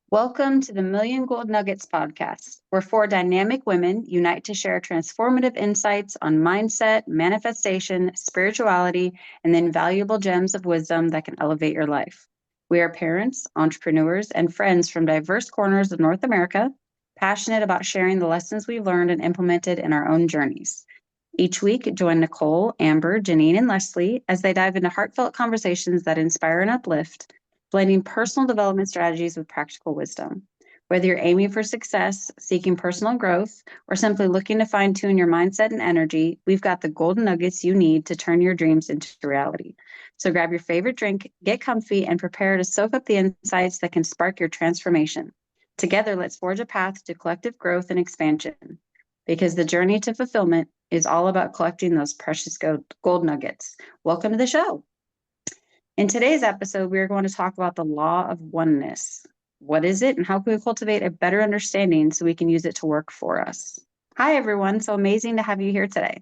Welcome to the Million Gold Nuggets podcast, where four dynamic women unite to share transformative insights on mindset, manifestation, spirituality, and the invaluable gems of wisdom that can elevate your life. We are parents, entrepreneurs, and friends from diverse corners of North America, passionate about sharing the lessons we've learned and implemented in our own journeys. Each week, join Nicole, Amber, Jennine, and Leslie as they dive into heartfelt conversations that inspire and uplift, blending personal development strategies with practical wisdom. Whether you're aiming for success, seeking personal growth, or simply looking to fine tune your mindset and energy, we've got the golden nuggets you need to turn your dreams into reality. So grab your favorite drink, get comfy, and prepare to soak up the insights that can spark your transformation. Together, let's forge a path to collective growth and expansion, because the journey to fulfillment is all about collecting those precious gold nuggets. Welcome to the show. In today's episode, we are going to talk about the law of oneness. What is it, and how can we cultivate a better understanding so we can use it to work for us? Hi, everyone. So amazing to have you here today.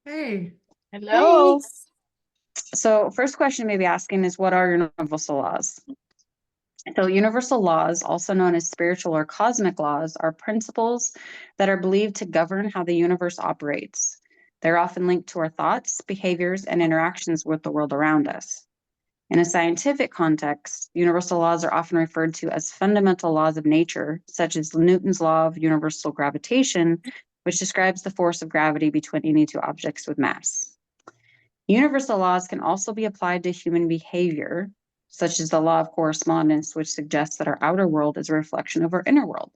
Hey. Hello. So first question you may be asking is, what are universal laws? So universal laws, also known as spiritual or cosmic laws, are principles that are believed to govern how the universe operates. They're often linked to our thoughts, behaviors, and interactions with the world around us. In a scientific context, universal laws are often referred to as fundamental laws of nature, such as Newton's law of universal gravitation, which describes the force of gravity between any two objects with mass. Universal laws can also be applied to human behavior, such as the law of correspondence, which suggests that our outer world is a reflection of our inner world.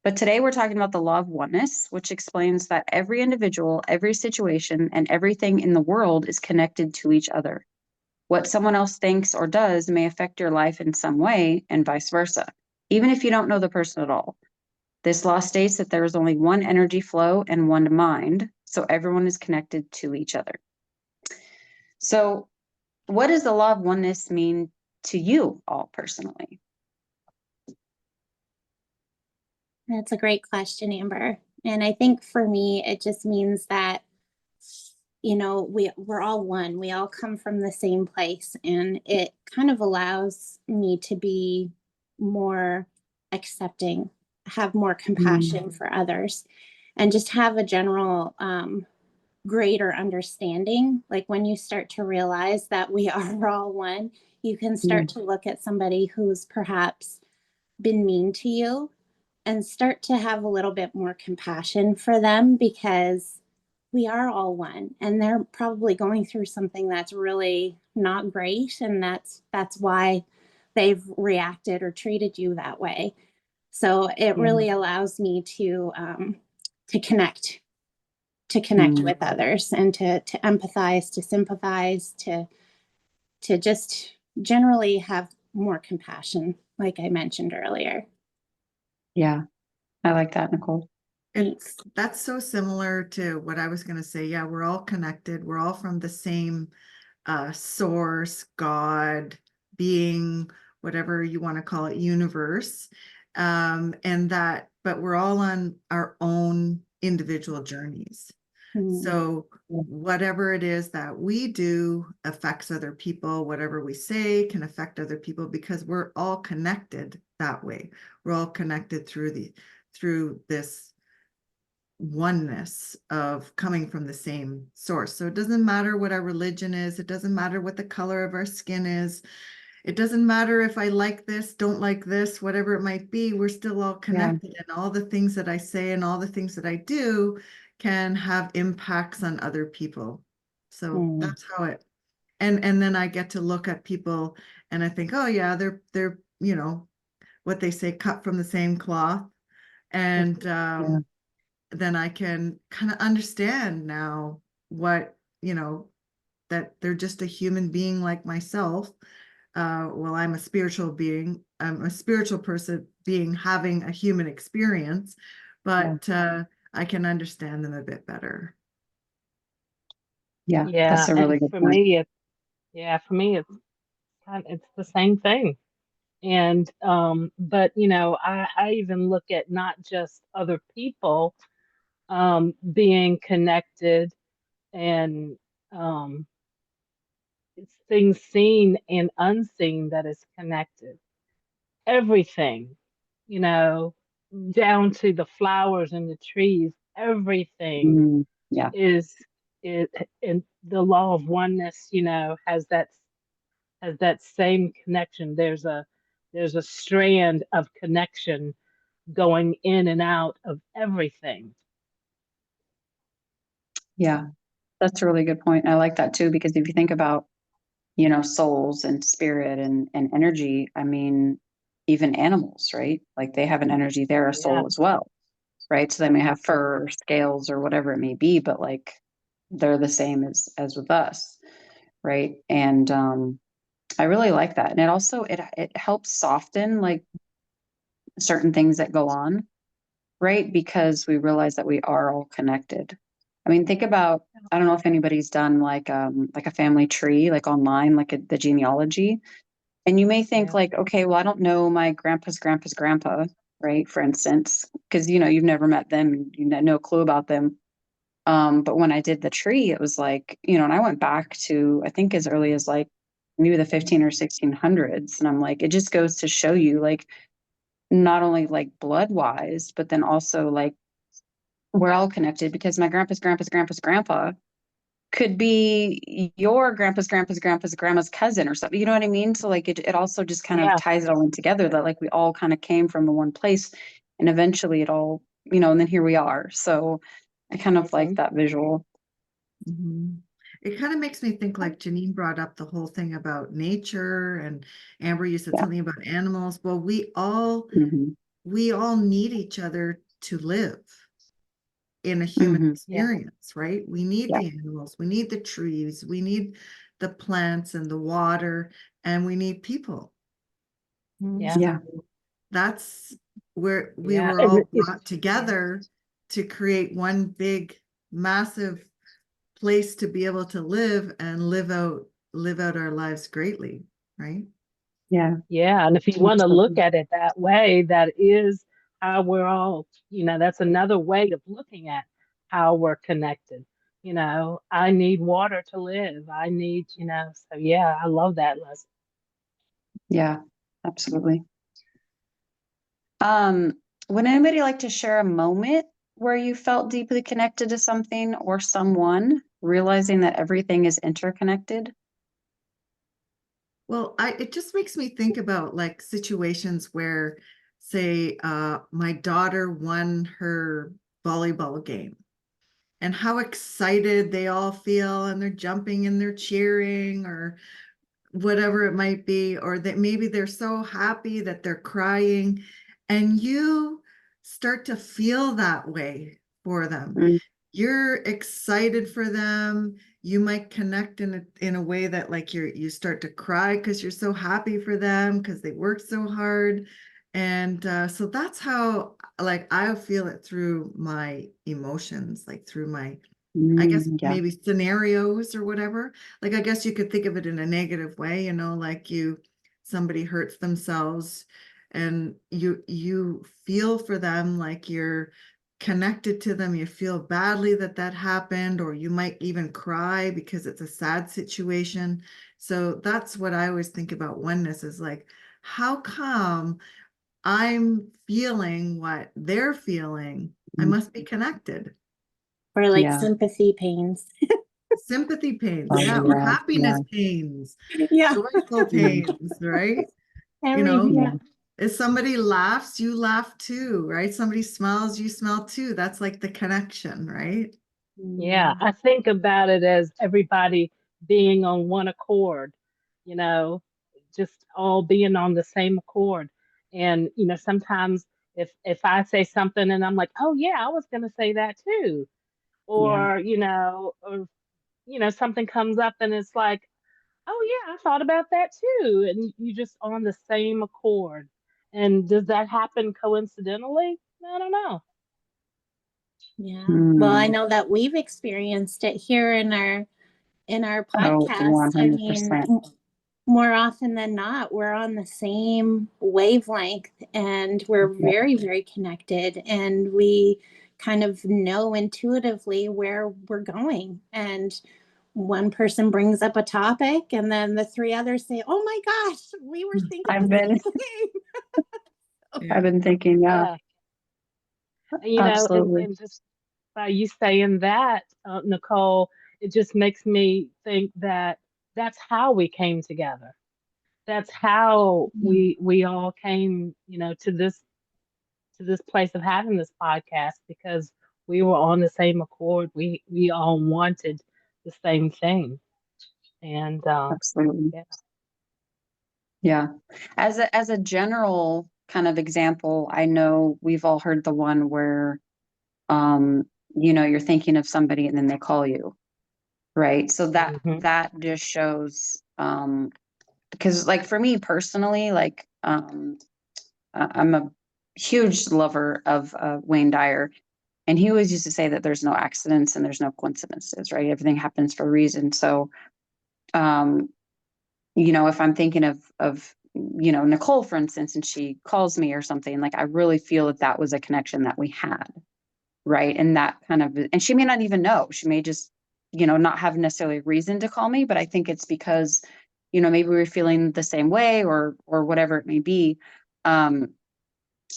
But today we're talking about the law of oneness, which explains that every individual, every situation, and everything in the world is connected to each other. What someone else thinks or does may affect your life in some way, and vice versa, even if you don't know the person at all. This law states that there is only one energy flow and one mind, so everyone is connected to each other. So, what does the law of oneness mean to you all personally? That's a great question, Amber. And I think for me, it just means that, we're all one. We all come from the same place. And it kind of allows me to be more accepting, have more compassion for others, and just have a general greater understanding. Like when you start to realize that we are all one, you can start to look at somebody who's perhaps been mean to you and start to have a little bit more compassion for them, because we are all one and they're probably going through something that's really not great, and that's why they've reacted or treated you that way. So it really allows me to connect with others, and to empathize, to sympathize, to just generally have more compassion, like I mentioned earlier. Yeah, I like that, Nicole. That's so similar to what I was going to say. Yeah, we're all connected. We're all from the same source, God, being, whatever you want to call it, universe. But we're all on our own individual journeys. So whatever it is that we do affects other people. Whatever we say can affect other people, because we're all connected that way. We're all connected through this oneness of coming from the same source. So it doesn't matter what our religion is. It doesn't matter what the color of our skin is. It doesn't matter if I like this, don't like this, whatever it might be. We're still all connected, and all the things that I say and all the things that I do can have impacts on other people. So that's how it, and then I get to look at people and I think, oh yeah, they're what they say, cut from the same cloth. And then I can kind of understand now what, that they're just a human being like myself. Well, I'm a spiritual being. I'm a spiritual person being having a human experience, but I can understand them a bit better. Yeah, that's a really good for point. me, it's the same thing. And but I even look at not just other people being connected, and it's things seen and unseen that is connected. everything, you know, down to the flowers and the trees, everything Yeah. is and the law of oneness, you know, has that same connection. There's a strand of connection going in and out of everything. Yeah. That's a really good point. I like that too, because if you think about, souls and spirit and energy, I mean, even animals, right? Like they have an energy, they're a Yeah, soul as well, right? So they may have fur or scales or whatever it may be, but like they're the same as with us, right? And I really like that. And it also it helps soften like certain things that go on, right? Because we realize that we are all connected. I mean, think about, I don't know if anybody's done like a family tree, like online, like the genealogy. And you may think yeah, like, okay, well, I don't know my grandpa's grandpa's grandpa, right? For instance, because you've never met them, you have no clue about them. But when I did the tree, it was like, and I went back to I think as early as like maybe the 15 or 1600s. And I'm like, it just goes to show you like not only like blood wise, but then also like we're all connected because my grandpa's grandpa's grandpa's grandpa could be your grandpa's grandpa's grandpa's grandma's cousin or something. You know what I mean? So like it also just kind of yeah, ties it all in together that like we all kind of came from the one place and eventually it all, and then here we are. So I kind of like that visual. Mhm. It kind of makes me think like Jennine brought up the whole thing about nature, and Amber, you said Yeah. something about animals. Well, Hmm. we all need each other to live in a human Hmm. yeah, experience, right? We need Yeah. the animals, we need the trees, we need the plants and the water, and we need people. yeah, Yeah. That's where we yeah. were And all it's brought together to create one big, massive place to be able to live and live out our lives greatly, right? Yeah. yeah, and if you want to look Absolutely. at it that way, that is how we're all, you know, that's another way of looking at how we're connected. You know, I need water to live. I need, you know, so yeah, I love that lesson. Yeah. Absolutely. Um, would anybody like to share a moment where you felt deeply connected to something or someone, realizing that everything is interconnected? Well, it just makes me think about like situations where, say, my daughter won her volleyball game and how excited they all feel, and they're jumping and they're cheering or whatever it might be, or that maybe they're so happy that they're crying, and you start to feel that way for them. Mm. You're excited for them. You might connect in a way that like you start to cry because you're so happy for them because they worked so hard. And so that's how like I feel it through my emotions, like through my, I guess Yeah. maybe scenarios or whatever. Like I guess you could think of it in a negative way, like somebody hurts themselves and you feel for them, like you're connected to them, you feel badly that that happened, or you might even cry because it's a sad situation. So that's what I always think about oneness, is like, how come I'm feeling what they're feeling? I Mm. must be connected. Or like Yeah. sympathy pains. Sympathy pains, Oh, yeah, or yeah. Yeah. happiness pains, Yeah. joyful Mm. pains, right? You Every, know, yeah. Yeah. if somebody laughs, you laugh too, right? Somebody smiles, you smile too. That's like the connection, right? Yeah, Mm. I think about it as everybody being on one accord, you know, just all being on the same accord. And, you know, sometimes if I say something and I'm like, oh yeah, I was going to say that too. Yeah. Or something comes up and it's like, oh yeah, I thought about that too. And you just on the same accord. And does that happen coincidentally? I don't know. Yeah. Well, I Mm. know that we've experienced it here in our Oh, podcast. I mean, 100%. more often than not, we're on the same wavelength and we're Yeah. very, very connected, and we kind of know intuitively where we're going, and one person brings up a topic and then the three others say, oh my gosh, we were thinking I've the been, same thing. Yeah. I've been thinking, yeah, You know, absolutely. and just by you saying that, Nicole, it just makes me think that that's how we came together. That's how we all came, you know, to this place of having this podcast because we were on the same accord. We all wanted the same thing, and Absolutely. yeah. Yeah. As a general kind of example, I know we've all heard the one where, um, you're thinking of somebody and then they call you, right? So Mhm. that just shows, because like for me personally, like, I'm a huge lover of Wayne Dyer, and he always used to say that there's no accidents and there's no coincidences, right? Everything happens for a reason. So, um, if I'm thinking of Nicole, for instance, and she calls me or something, like I really feel that that was a connection that we had, right? And that kind of, and she may not even know. She may just, not have necessarily a reason to call me, but I think it's because, maybe we're feeling the same way or whatever it may be.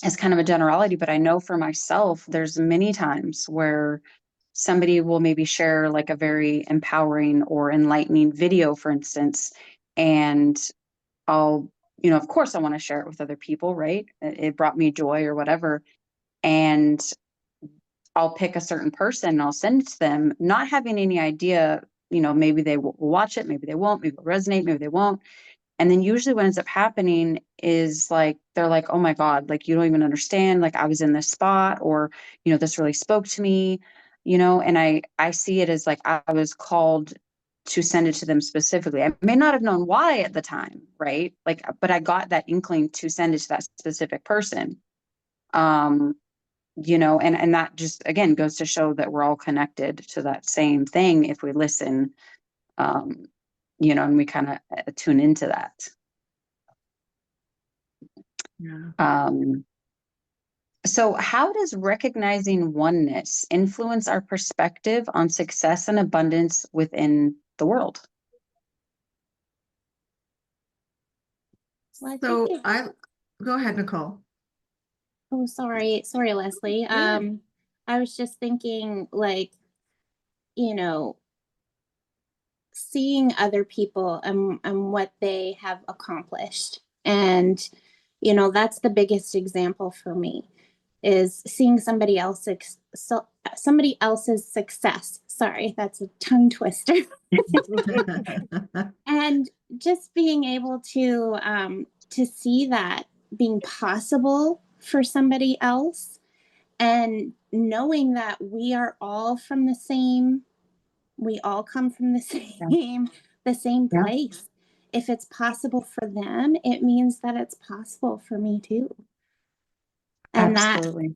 As kind of a generality, but I know for myself, there's many times where somebody will maybe share like a very empowering or enlightening video, for instance, and I'll, of course I want to share it with other people, right? It brought me joy or whatever. And I'll pick a certain person and I'll send it to them, not having any idea, maybe they will watch it, maybe they won't, maybe it'll resonate, maybe they won't. And then usually what ends up happening is like, they're like, oh my God, like, you don't even understand. Like I was in this spot or, this really spoke to me, and I see it as like, I was called to send it to them specifically. I may not have known why at the time, right? Like, but I got that inkling to send it to that specific person. Um, and that just, again, goes to show that we're all connected to that same thing if we listen, um, and we kind of tune into that. Yeah. So how does recognizing oneness influence our perspective on success and abundance within the world? Well, I think So it, go ahead, Nicole. oh, sorry, Leslie. Yeah. I was just thinking, like, you know, seeing other people and what they have accomplished, and that's the biggest example for me is seeing somebody else's success. Sorry, that's a tongue twister. And just being able to see that being possible for somebody else, and knowing that we are all from the same, we all come from the same Yeah, place. If it's possible for them, it means that it's possible for me too. And absolutely.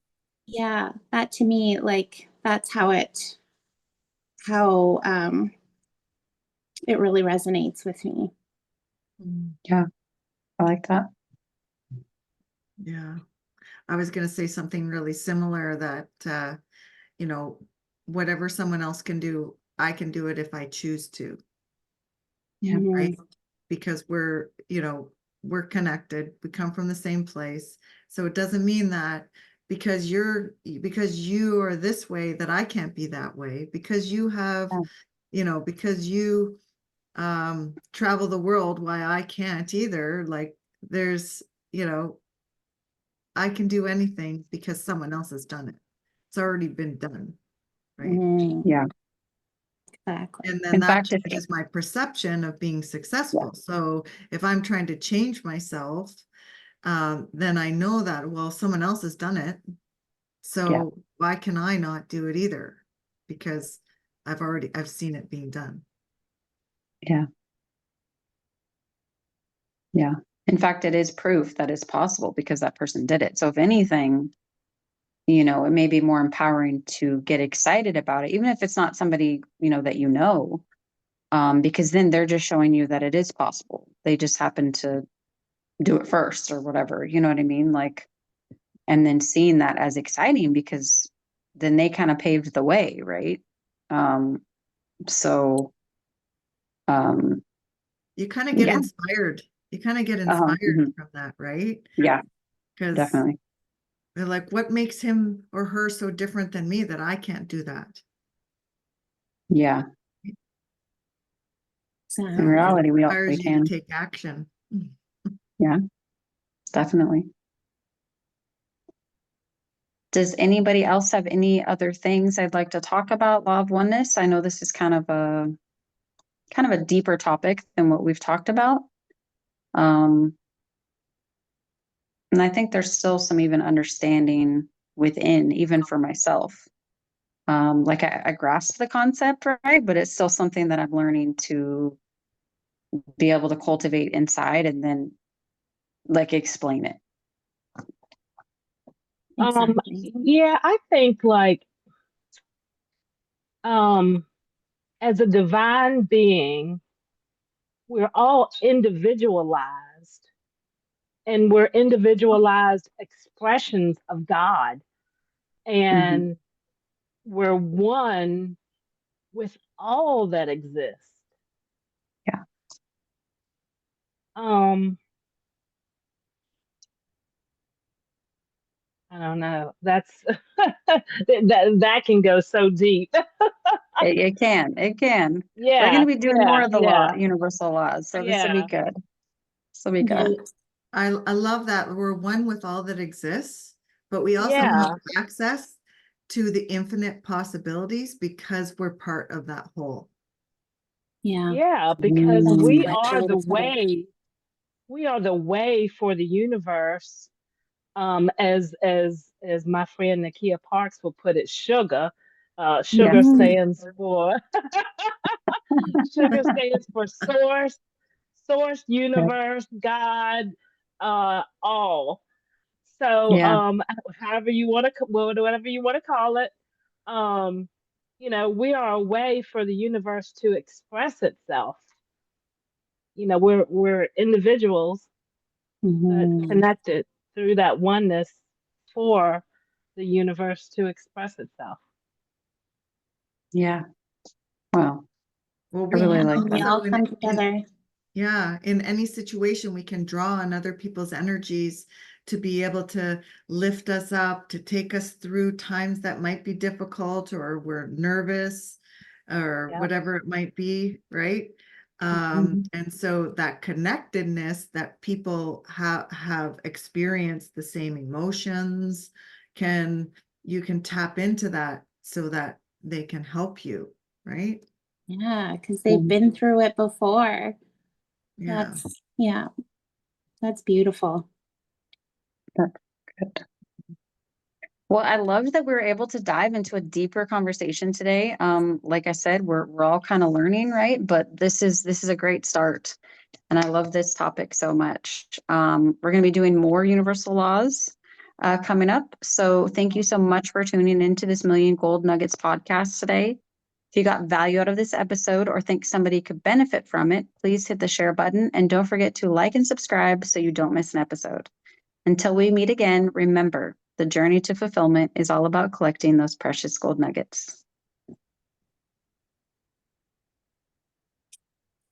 that to me, like, that's how it really resonates with me. Yeah, I like that. Yeah. I was going to say something really similar that, whatever someone else can do, I can do it if I choose to. Yeah. Right? Because we're connected. We come from the same place. So it doesn't mean that because you are this way that I can't be that way, because you have, because you travel the world, why I can't either. Like there's, I can do anything because someone else has done it. It's already been done. Right. Yeah. Exactly. And then In that fact, changes my perception of being successful. So if I'm trying to change myself, then I know that, well, someone else has done it. So why can I not do it either? Because I've seen it being done. yeah. Yeah. In fact, it is proof that it's possible because that person did it. So if anything, it may be more empowering to get excited about it, even if it's not somebody, that because then they're just showing you that it is possible. They just happen to do it first or whatever, you know what I mean? Like, and then seeing that as exciting because then they kind of paved the way, right? So You kind of get Yeah. inspired. You kind of get Uh-huh, inspired from that, right? yeah, Because definitely. they're like, what makes him or her so different than me that I can't do that? Yeah. So, In reality, we Inspires you to can. take action. Yeah, definitely. Does anybody else have any other things I'd like to talk about Law of Oneness? I know this is kind of a deeper topic than what we've talked about. And I think there's still some even understanding within, even for myself. Like I grasp the concept, right? But it's still something that I'm learning to be able to cultivate inside and then like explain it. exactly. Yeah, I think like as a divine being, we're all individualized and we're individualized expressions of God. Mhm. And we're one with all that exists. Yeah. Um, I don't know. That's that can go so deep. It can. We're going Yeah, to be doing more yeah, of the yeah, universal laws. So this will be yeah, good. This will be Yeah. good. I love that we're one with all that exists, but we also have yeah, access to the infinite possibilities because we're part of that whole. Yeah. yeah, because That's we Mm, are really the true. way. We are the way for the universe. As my friend Nakia Parks will put it, sugar. Sugar yes. stands for sugar stands for source, Yep. universe, God, all. So, Yeah. however you want to, whatever you want to call it, um, we are a way for the universe to express itself. We're individuals that Mhm. connected through that oneness for the universe to express itself. Yeah. Wow. Well, I we really Yeah. like And we that. all also come together. in any situation, we can draw on other people's energies to be able to lift us up, to take us through times that might be difficult or we're nervous or Yep. whatever it might be, right? Mhm. And so that connectedness that people have experienced the same emotions, you can tap into that so that they can help you, right? Yeah. Because they've Mm, been through it before. Yeah. Yeah. That's beautiful. that's good. Well, I love that we were able to dive into a deeper conversation today. Like I said, we're all kind of learning, right? But this is a great start. And I love this topic so much. We're going to be doing more universal laws coming up. So thank you so much for tuning into this Million Gold Nuggets podcast today. If you got value out of this episode or think somebody could benefit from it, please hit the share button and don't forget to like and subscribe so you don't miss an episode. Until we meet again, remember the journey to fulfillment is all about collecting those precious gold nuggets.